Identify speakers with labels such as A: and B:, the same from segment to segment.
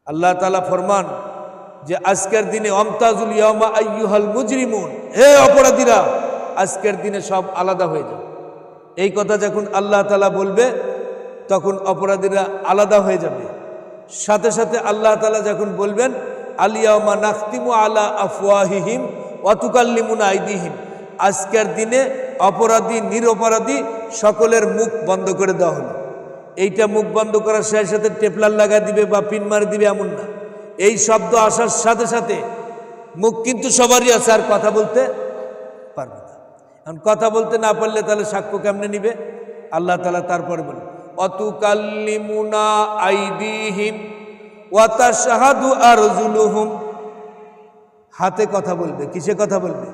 A: আল্লাহ তাআলা ফরমান যে আজকের দিনে আমতাজুল ইয়ামা আইয়ুহাল মুজরিমুন, হে অপরাধীরা আজকের দিনে সব আলাদা হয়ে যাবে। এই কথা যখন আল্লাহ তাআলা বলবে তখন অপরাধীরা আলাদা হয়ে যাবে। সাথে সাথে আল্লাহ তাআলা যখন বলবেন আল ইয়াউমা নাখতিমু আলা আফওয়াহিহিম ওয়া তুকাল্লিমুনা আইদিহিম, আজকের দিনে অপরাধী নিরপরাধী সকলের মুখ বন্ধ করে দেওয়া হলো। এইটা মুখ বন্ধ করার সাথে সাথে টেপলার লাগা দিবে বা পিন মারি দিবে এমন না। এই শব্দ আসার সাথে সাথে মুখ কিন্তু সবারই আছে, আর কথা বলতে পারবে না। এখন কথা বলতে না পারলে তাহলে সাক্ষ্য কেমনে নিবে? আল্লাহ তাআলা তারপরে বলেন অতুকাল্লিমুনা আইদিহিম ওয়া তাশহাদু আরজুলুহুম, হাতে কথা বলবে। কিসে কথা বলবে?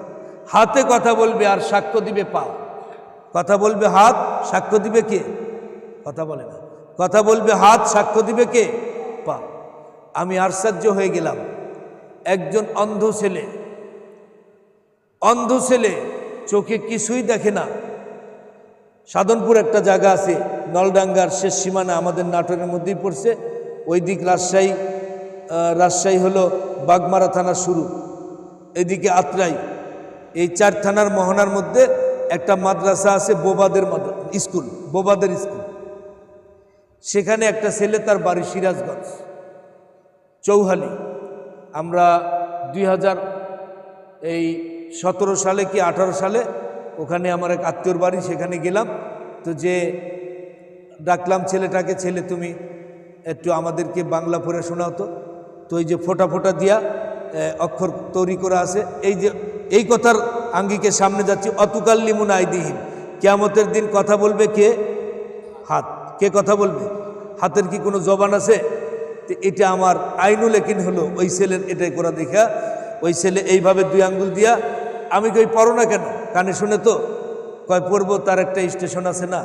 A: হাতে কথা বলবে, আর সাক্ষ্য দিবে পা। কথা বলবে হাত, সাক্ষ্য দিবে কে? কথা বলে না। কথা বলবে হাত, সাক্ষ্য দিবে কে? পা। আমি আশ্চর্য হয়ে গেলাম, একজন অন্ধ ছেলে চোখে কিছুই দেখে না। সাধনপুর একটা জায়গা আছে, নলডাঙ্গার শেষ সীমানা, আমাদের নাটোরের মধ্যেই পড়ছে। ওই দিক রাজশাহী হলো বাগমারা থানার শুরু, এদিকে আত্রাই। এই 4 থানার মহনার মধ্যে একটা মাদ্রাসা আছে, বোবাদের স্কুল। সেখানে একটা ছেলে, তার বাড়ি সিরাজগঞ্জ চৌহালি। আমরা 2017 সালে কি 18 সালে ওখানে আমার এক আত্মীয়র বাড়ি, সেখানে গেলাম। তো যে ডাকলাম ছেলেটাকে, ছেলে তুমি একটু আমাদেরকে বাংলা পড়ে শোনাও তো। তো এই যে ফোঁটা ফোঁটা দিয়া অক্ষর তৈরি করা আছে, এই কথার আঙ্গিকে সামনে যাচ্ছি। অতুকাল্লিমুনা আইদিহিম, কিয়ামতের দিন কথা বলবে কে? হাত। কে কথা বলবে? হাতের কি কোনো জবান আছে? তো এটা আমার আইনুল একিন হলো ওই ছেলের এটাই করা দেখা। ওই ছেলে এইভাবে 2 আঙ্গুল দিয়া, আমি কই পড়ো না কেন? কানে শুনে তো কয় পড়বো, তার একটা স্টেশন আছে না।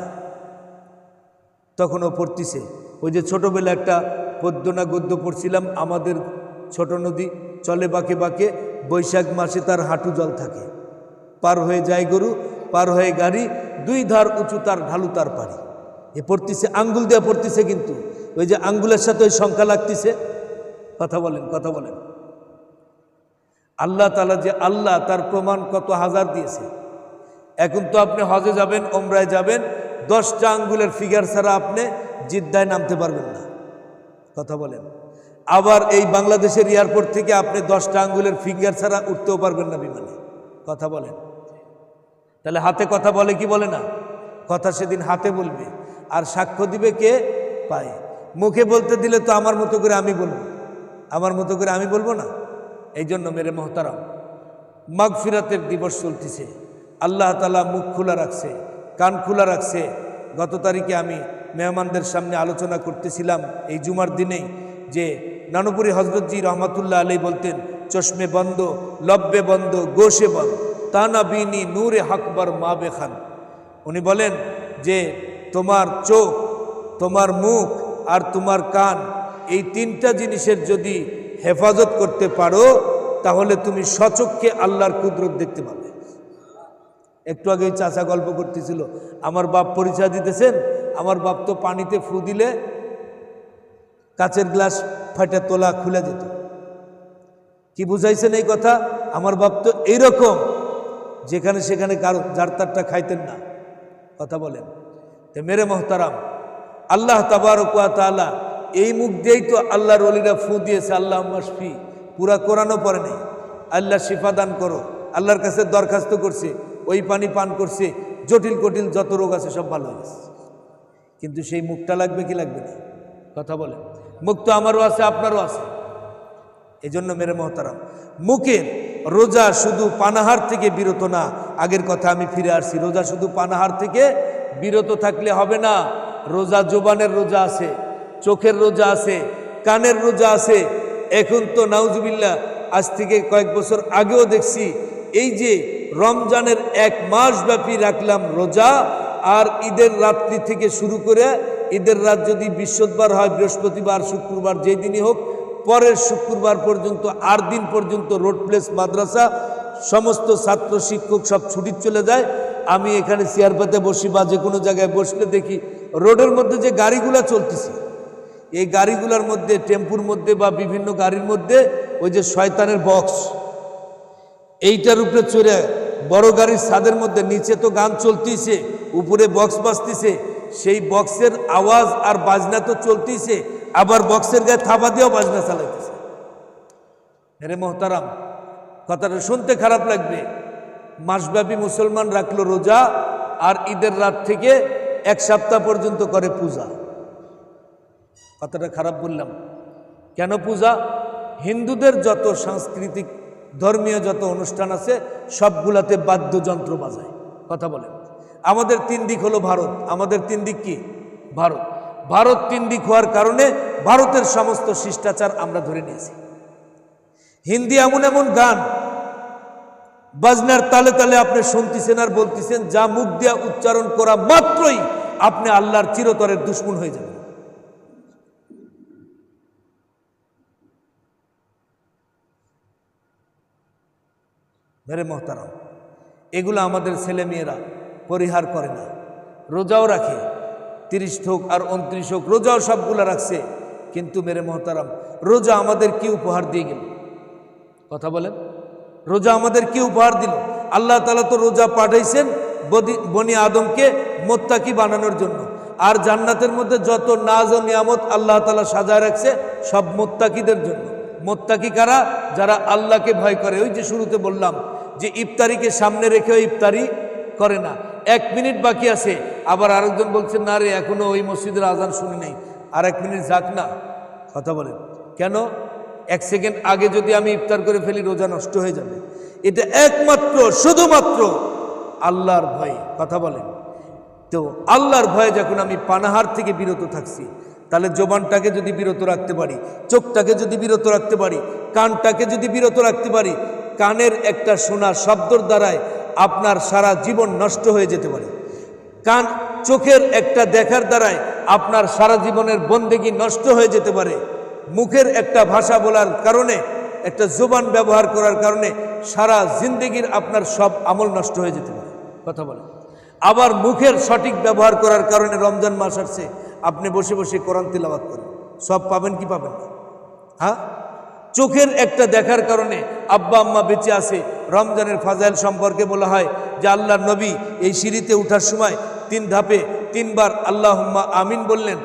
A: তখন ও পড়তিছে। ওই যে ছোটোবেলা একটা পদ্য না গদ্য পড়ছিলাম, আমাদের ছোট নদী চলে বাঁকে বাঁকে, বৈশাখ মাসে তার হাঁটু জল থাকে, পার হয়ে যায় গরু, পার হয়ে গাড়ি, 2 ধার উঁচু তার ঢালু তার পারি। এ পড়তিছে, আঙ্গুল দেওয়া পড়তিছে, কিন্তু ওই যে আঙ্গুলের সাথে ওই সংখ্যা লাগতেছে। কথা বলেন। আল্লাহ তাআলা যে আল্লাহ, তার প্রমাণ কত হাজার দিয়েছে। এখন তো আপনি হজে যাবেন, ওমরায় যাবেন, 10টা আঙ্গুলের ফিগার ছাড়া আপনি জিদ্দায় নামতে পারবেন না। কথা বলেন। আবার এই বাংলাদেশের এয়ারপোর্ট থেকে আপনি 10টা আঙ্গুলের ফিঙ্গার ছাড়া উঠতেও পারবেন না বিমানে। কথা বলেন। তাহলে হাতে কথা বলে কি বলে না? কথা সেদিন হাতে বলবে, আর সাক্ষ্য দিবে কে? পায়ে। মুখে বলতে দিলে তো আমার মতো করে আমি বলবো না। এই জন্য মেরে মোহতারাম, মাগফিরাতের দিবস চলতেছে। আল্লাহ তাআলা মুখ খোলা রাখছে, কান খোলা রাখছে। গত তারিখে আমি মেহমানদের সামনে আলোচনা করতেছিলাম এই জুমার দিনেই, যে নানুপুরি হজরতজি রহমাতুল্লাহ আলাইহি বলতেন, চশমে বন্ধ, লব্বে বন্ধ, গোশে বন্ধ, তানা বিনি নূরে হাকবার মা বেখান। উনি বলেন যে তোমার চোখ, তোমার মুখ আর তোমার কান, এই 3টা জিনিসের যদি হেফাজত করতে পারো, তাহলে তুমি সচক্ষে আল্লাহর কুদরত দেখতে পাবে। একটু আগে চাচা গল্প করতেছিল, আমার বাপ পরিচয় দিতেছেন, আমার বাপ তো পানিতে ফু দিলে কাচের গ্লাস ফাটে তোলা খুলে যেত। কি বুঝাইছেন এই কথা? আমার বাপ তো এইরকম, যেখানে সেখানে কারো জারতারটা খাইতেন না। কথা বলেন। তো মেরে মোহতারাম, আল্লাহ তাবারক ওয়া তাআলা এই মুখ দিয়েই তো আল্লাহর ওলিরা ফু দিয়েছে, আল্লাহ মাশফি। পুরা কোরআনও পড়ে নেই, আল্লাহ শিফা দান করো, আল্লাহর কাছে দরখাস্ত করছে, ওই পানি পান করছে, জটিল কটিল যত রোগ আছে সব ভালো হয়ে গেছে। কিন্তু সেই মুখটা লাগবে কি লাগবে না? কথা বলেন। মুখ তো আমারও আছে, আপনারও আছে। এই জন্য মেরে মোহতারাম, মুখের রোজা শুধু পানাহার থেকে বিরত না। আগের কথা আমি ফিরে আসছি, রোজা শুধু পানাহার থেকে বিরত থাকলে হবে না। রোজা জোবানের রোজা আছে, চোখের রোজা আছে, কানের রোজা আছে। এখন তো নাউজুবিল্লাহ, আজ থেকে কয়েক বছর আগেও দেখছি, এই যে রমজানের 1 মাস ব্যাপী রাখলাম রোজা, আর ঈদের রাত্রি থেকে শুরু করে, ঈদের রাত যদি বৃহস্পতিবার হয়, বৃহস্পতিবার, শুক্রবার, যেই দিনই হোক, পরের শুক্রবার পর্যন্ত 8 দিন পর্যন্ত রোড প্লেস মাদ্রাসা সমস্ত ছাত্র শিক্ষক সব ছুটি চলে যায়। আমি এখানে চেয়ার পাতে বসি বা যে কোনো জায়গায় বসলে দেখি রোডের মধ্যে যে গাড়িগুলো চলতেছে, এই গাড়িগুলোর মধ্যে, টেম্পুর মধ্যে বা বিভিন্ন গাড়ির মধ্যে ওই যে শয়তানের বক্স, এইটার উপরে চড়ে বড় গাড়ির ছাদের মধ্যে, নিচে তো গান চলতিছে, উপরে বক্স বাজতিছে, সেই বক্সের আওয়াজ আর বাজনা তো চলতিছে, আবার বক্সের গায়ে থাবা দিয়েও বাজনা চালাইতেছে। আরে মোহতারাম, কথাটা শুনতে খারাপ লাগবে, মাসব্যাপী মুসলমান রাখলো রোজা আর ঈদের রাত থেকে এক সপ্তাহ পর্যন্ত করে পূজা। কথাটা খারাপ বললাম কেন? পূজা, হিন্দুদের যত সাংস্কৃতিক ধর্মীয় যত অনুষ্ঠান আছে সবগুলাতে বাদ্যযন্ত্র বাজায়। কথা বলেন, আমাদের তিন দিক হলো ভারত। আমাদের তিন দিক কি? ভারত। ভারত তিন দিক হওয়ার কারণে ভারতের সমস্ত শিষ্টাচার আমরা ধরে নিয়েছি। হিন্দি এমন এমন গান বাজনার তালে তালে আপনি শুনতেছেন আর বলতেছেন, যা মুখ দিয়া উচ্চারণ করা মাত্রই আপনি আল্লাহর চিরতরের দুশ্মন হয়ে যাবেন। মেরে মোহতারাম, এগুলো আমাদের ছেলেমেয়েরা পরিহার করে না। রোজাও রাখে, 30 হোক আর 29 হোক, রোজাও সবগুলো রাখছে, কিন্তু মেরে মোহতারাম, রোজা আমাদের কি উপহার দিয়ে গেল? কথা বলেন, রোজা আমাদের কি উপহার দিল? আল্লাহ তাআলা তো রোজা পাঠাইছেন বনি আদমকে মুত্তাকি বানানোর জন্য, আর জান্নাতের মধ্যে যত নাজ ও নিয়ামত আল্লাহ তাআলা সাজায় রাখছে সব মুত্তাকিদের জন্য। মুত্তাকি কারা? যারা আল্লাহকে ভয় করে। ওই যে শুরুতে বললাম যে ইফতারিকে সামনে রেখেও ইফতারি করে না। 1 মিনিট বাকি আছে, আবার আরেকজন বলছেন, না রে এখনো ওই মসজিদের আজান শুনি নাই, আর 1 মিনিট যাক না। কথা বলেন কেন? 1 সেকেন্ড আগে যদি আমি ইফতার করে ফেলি রোজা নষ্ট হয়ে যাবে। এটা একমাত্র শুধুমাত্র আল্লাহর ভয়ে। কথা বলেন, তো আল্লাহর ভয়ে যখন আমি পানাহার থেকে বিরত থাকছি, তাহলে জবানটাকে যদি বিরত রাখতে পারি, চোখটাকে যদি বিরত রাখতে পারি, কানটাকে যদি বিরত রাখতে পারি, কানের একটা শোনা শব্দর দ্বারায় আপনার সারা জীবন নষ্ট হয়ে যেতে পারে। চোখের একটা দেখার দ্বারায় আপনার সারা জীবনের বন্দেগী নষ্ট হয়ে যেতে পারে। মুখের একটা ভাষা বলার কারণে, একটা জবান ব্যবহার করার কারণে সারা জিন্দেগির আপনার সব আমল নষ্ট হয়ে যেতে পারে। কথা বলে, আবার মুখের সঠিক ব্যবহার করার কারণে রমজান মাস আসছে, আপনি বসে বসে কোরআন তিলাওয়াত করেন, সব পাবেন কি পাবেন না? হ্যাঁ, চোখের একটা দেখার কারণে আব্বা আম্মা বেঁচে আছে। রমজানের ফাজাইল সম্পর্কে বলা হয় যে আল্লাহর নবী এই সিঁড়িতে ওঠার সময় 3 ধাপে 3 বার আল্লাহুম্মা আমিন বললেন।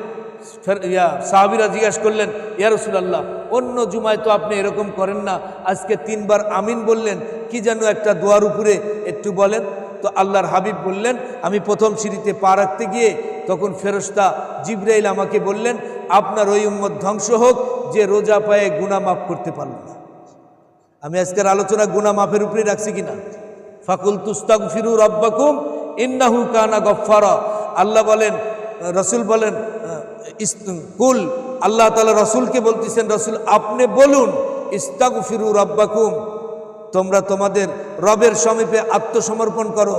A: সাহাবীরা জিজ্ঞাসা করলেন, ইয়া রাসূলুল্লাহ, অন্য জুমায় তো আপনি এরকম করেন না, আজকে 3 বার আমিন বললেন, কি যেন একটা দোয়ার উপরে একটু বলেন। তো আল্লাহর হাবিব বললেন, আমি প্রথম সিঁড়িতে পা রাখতে গিয়ে তখন ফেরেশতা জিবরাইল আমাকে বললেন, আপনার ওই উম্মত ধ্বংস হোক যে রোজা পায়ে গুনাহ মাফ করতে পারল না। আমি আজকের আলোচনা গুনাহ মাফের উপরে রাখছি কিনা? ফাকুলতু আস্তাগফিরু রাব্বাকুম ইন্নাহু কানা গফফারা। আল্লাহ বলেন, রাসূল বলেন, কুল, আল্লাহ তাআলা রাসূলকে বলতেছেন, রাসূল আপনি বলুন, ইস্তাগফিরু রাব্বাকুম, তোমরা তোমাদের রবের সমীপে আত্মসমর্পণ করো,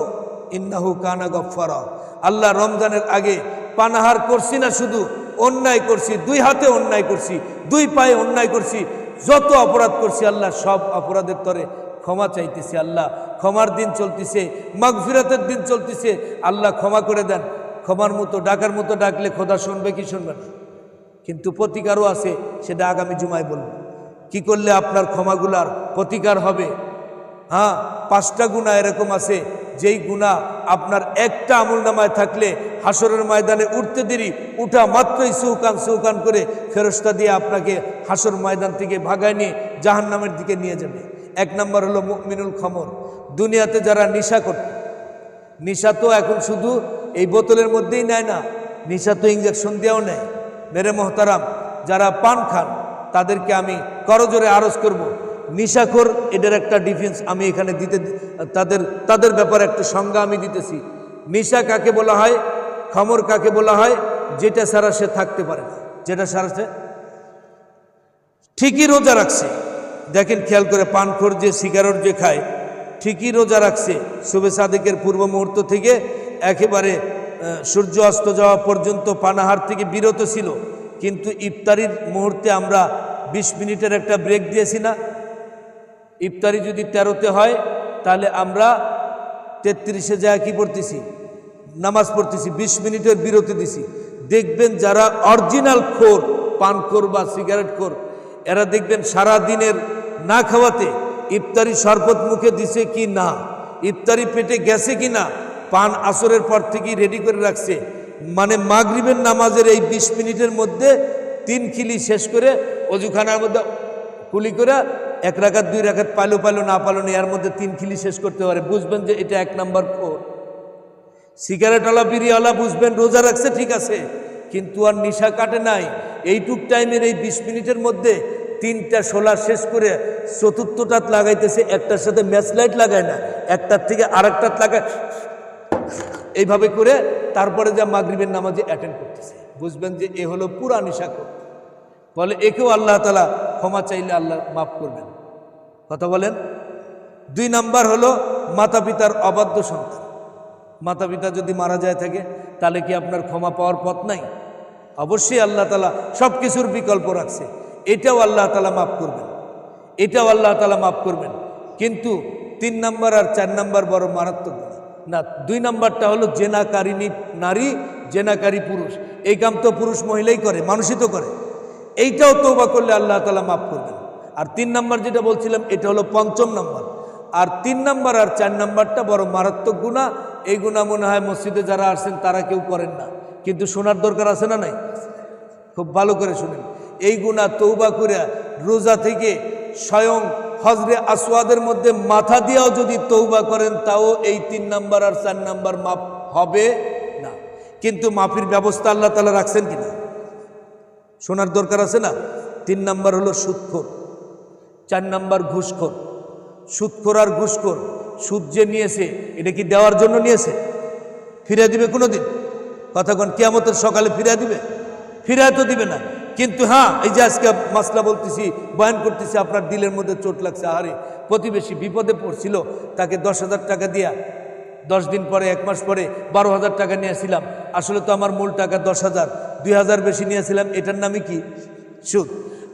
A: ইন্নাহু কানা গফফারা। আল্লাহ, রমজানের আগে পানাহার করছি না, শুধু অন্যায় করছি, 2 হাতে অন্যায় করছি, 2 পায়ে অন্যায় করছি, যত অপরাধ করছি আল্লাহ সব অপরাধের তরে ক্ষমা চাইতেছি। আল্লাহ, ক্ষমার দিন চলতেছে, মাগফিরাতের দিন চলতেছে, আল্লাহ ক্ষমা করে দেন। ক্ষমার মতো ডাকার মতো ডাকলে খোদা শুনবে কি শুনবে না? কিন্তু প্রতিকারও আছে, সেটা আগামী জুমায় বলব। কি করলে আপনার ক্ষমাগুলার প্রতিকার হবে? হ্যাঁ, 5টা গুনাহ এরকম আছে যেই গুনাহ আপনার একটা আমল নামায় থাকলে হাসরের ময়দানে উঠতে দেরি, উঠা মাত্রই সৌকান করে ফেরেশতা দিয়ে আপনাকে হাসর ময়দান থেকে ভাগায় নিয়ে জাহান্নামের দিকে নিয়ে যাবে। 1 নম্বর হলো মুমিনুল খমর। দুনিয়াতে যারা নেশা করত, নেশা তো এখন শুধু এই বোতলের মধ্যেই নেয় না, নেশা তো ইঞ্জেকশন দিয়েও নেয়। মেরে মোহতারাম, যারা পান খান তাদেরকে আমি করজোরে আরজ করব, নিশাখোর এটার একটা ডিফেন্স আমি এখানে দিতে, তাদের ব্যাপারে একটা সংজ্ঞা আমি দিতেছি। নিশা কাকে বলা হয়, খমর কাকে বলা হয়? যেটা ছাড়া সে থাকতে পারে না, যেটা ছাড়া সে ঠিকই রোজা রাখছে। দেখেন খেয়াল করে, পানখোর যে সিগারেট যে খায় ঠিকই রোজা রাখছে, শুভে সাদেকের পূর্ব মুহূর্ত থেকে একেবারে সূর্য অস্ত যাওয়া পর্যন্ত পানাহার থেকে বিরত ছিল, কিন্তু ইফতারির মুহূর্তে আমরা 20 মিনিটের একটা ব্রেক দিয়েছি না? ইফতারি যদি 13তে হয় তাহলে আমরা 33-এ যায় কি পড়তেছি? নামাজ পড়তেছি, 20 মিনিটের বিরতি দিছি। দেখবেন যারা অরিজিনাল খোর পানখোর বা সিগারেটখোর, এরা দেখবেন সারা দিনের না খাওয়াতে ইফতারি শরবত মুখে দিছে কি না, ইফতারি পেটে গেছে কি না, পান আসরের পর থেকেই রেডি করে রাখছে। মানে মাগরিবের নামাজের এই 20 মিনিটের মধ্যে 3 খিলি শেষ করে অজুখানার মধ্যে কুলি করে 1 রাকাত 2 রাকাত পালো না পালো না, এর মধ্যে 3 খিলি শেষ করতে পারে, বুঝবেন যে এটা 1 নাম্বার খোর। সিগারেটওয়ালা বিড়িওয়ালা বুঝবেন রোজা রাখছে ঠিক আছে, কিন্তু আর নিশা কাটে নাই। এইটুক টাইমের এই 20 মিনিটের মধ্যে 3টা শোলা শেষ করে 4র্থটাত লাগাইতেছে, একটার সাথে ম্যাচ লাইট লাগায় না, একটার থেকে আরেকটাত লাগায়, এইভাবে করে তারপরে যা মাগরিবের নামাজে অ্যাটেন্ড করতেছে, বুঝবেন যে এ হলো পুরা নিশাখোর। বলে একেও আল্লাহ তাআলা ক্ষমা চাইলে আল্লাহ মাফ করবেন। কথা বলেন। 2 নাম্বার হলো মাতা পিতার অবাধ্য সন্তান। মাতা পিতা যদি মারা যায় থাকে তাহলে কি আপনার ক্ষমা পাওয়ার পথ নাই? অবশ্যই আল্লাহ তাআলা সব কিছুর বিকল্প রাখছে, এটাও আল্লাহ তাআলা মাফ করবেন, এটাও আল্লাহ তাআলা মাফ করবেন। কিন্তু 3 নাম্বার আর 4 নাম্বার বড় মারাত্মক না। 2 নাম্বারটা হলো জেনাকারিনী নারী, জেনাকারী পুরুষ। এই কাম তো পুরুষ মহিলাই করে, মানুষই তো করে। এইটাও তওবা করলে আল্লাহ তাআলা মাফ করবেন। আর 3 নাম্বার যেটা বলছিলাম এটা হলো 5ম নাম্বার। আর 3 নাম্বার আর 4 নাম্বারটা বড় মারাত্মক গুনাহ। এই গুনাহ মনে হয় মসজিদে যারা আসেন তারা কেউ করেন না, কিন্তু শোনার দরকার আছে না নাই? খুব ভালো করে শুনেন। এই গুনাহ তওবা করে রোজা থেকে স্বয়ং হজরে আসওয়াদের মধ্যে মাথা দিয়েও যদি তওবা করেন তাও এই 3 নাম্বার আর 4 নাম্বার মাফ হবে না। কিন্তু মাফির ব্যবস্থা আল্লাহ তাআলা রাখছেন কিনা শোনার দরকার আছে না? 3 নাম্বার হলো সুদখোর, 4 নাম্বার ঘুষখোর। সুদখোর আর ঘুষখোর, সুদ যে নিয়েছে এটা কি দেওয়ার জন্য নিয়েছে? ফিরিয়ে দিবে কোনোদিন? কথা কোন কিয়ামতের সকালে ফিরিয়ে দিবে? ফিরিয়ে তো দিবে না। কিন্তু হ্যাঁ, এই যে আজকে মাসলা বলতেছি, বয়ান করতেছি, আপনার দিলের মধ্যে চোট লাগছে, আরে প্রতিবেশী বিপদে পড়ছিল, তাকে 10,000 টাকা দিয়া 10 দিন পরে 1 মাস পরে 12,000 টাকা নিয়েছিলাম, আসলে তো আমার মূল টাকা 10,000, 2,000 বেশি নিয়েছিলাম, এটার নামই কি? সুদ।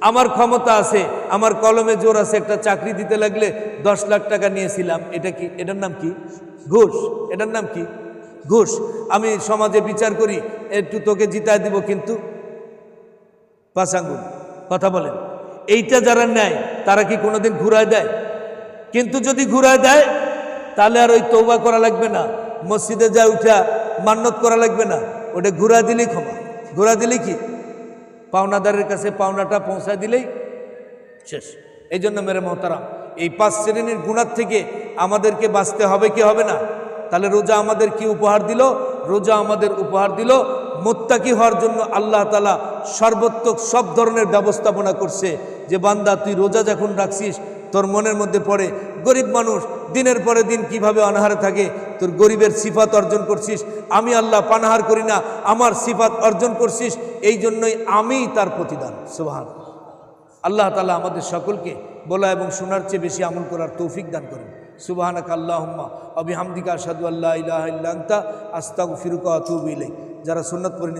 A: আমার ক্ষমতা আছে, আমার কলমে জোর আছে, একটা চাকরি দিতে লাগলে 10 লাখ টাকা নিয়েছিলাম, এটা কি? এটার নাম কি? ঘুষ। এটার নাম কি? ঘুষ। আমি সমাজে বিচার করি, একটু তোকে জিতায় দিব, কিন্তু 5 আঙ্গুল। কথা বলেন। এইটা যারা নেয় তারা কি কোনোদিন ঘুরায় দেয়? কিন্তু যদি ঘুরায় দেয় তাহলে আর ওই তওবা করা লাগবে না, মসজিদে যা উঠা মান্নত করা লাগবে না, ওটা ঘুরা দিলেই ক্ষমা। ঘুরা দিলেই কি? পাওনাদারের কাছে পাওনাটা পৌঁছায় দিলেই শেষ। এই জন্য মেরে মোহতারাম, এই 5 শ্রেণীর গুনাহ থেকে আমাদেরকে বাঁচতে হবে কি হবে না? তাহলে রোজা আমাদের কি উপহার দিল? রোজা আমাদের উপহার দিল মুত্তাকি হওয়ার জন্য আল্লাহ তাআলা সর্বোত্তম সব ধরনের ব্যবস্থাপনা করছে। যে বান্দা তুই রোজা যখন রাখছিস, তোর মনের মধ্যে পড়ে গরিব মানুষ দিনের পরে দিন কিভাবে অনাহারে থাকে, তোর গরিবের সিফাত অর্জন করছিস, আমি আল্লাহ পানাহার করি না, আমার সিফাত অর্জন করছিস, এই জন্যই আমিই তার প্রতিদান। সুবহানাল্লাহ। আল্লাহ তাআলা আমাদের সকলকে বলা এবং শোনার চেয়ে বেশি আমল করার তৌফিক দান করেন। সুবহানাকা আল্লাহুম্মা ওয়া বিহামদিকা আশহাদু আল্লা ইলাহা ইল্লা আনতা আস্তাগফিরুকা ওয়া আতুবু ইলাইক। যারা সুন্নাত পড়েন